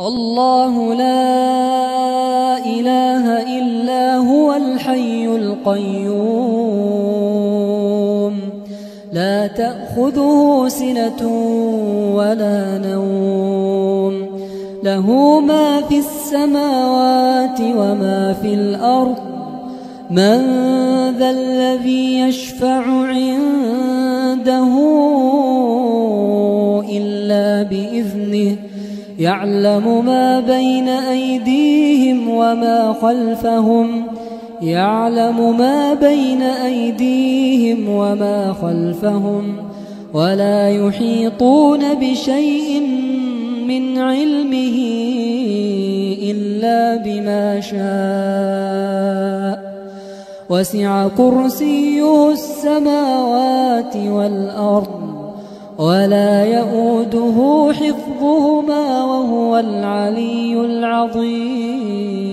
الله لا إله إلا هو الحي القيوم لا تأخذه سنة ولا نوم له ما في السماوات وما في الأرض من ذا الذي يشفع عنده إلا بإذنه يعلم ما بين أيديهم وما خلفهم ولا يحيطون بشيء من علمه إلا بما شاء وسع كرسيه السماوات والأرض ولا يؤوده حفظهما وهو العلي العظيم.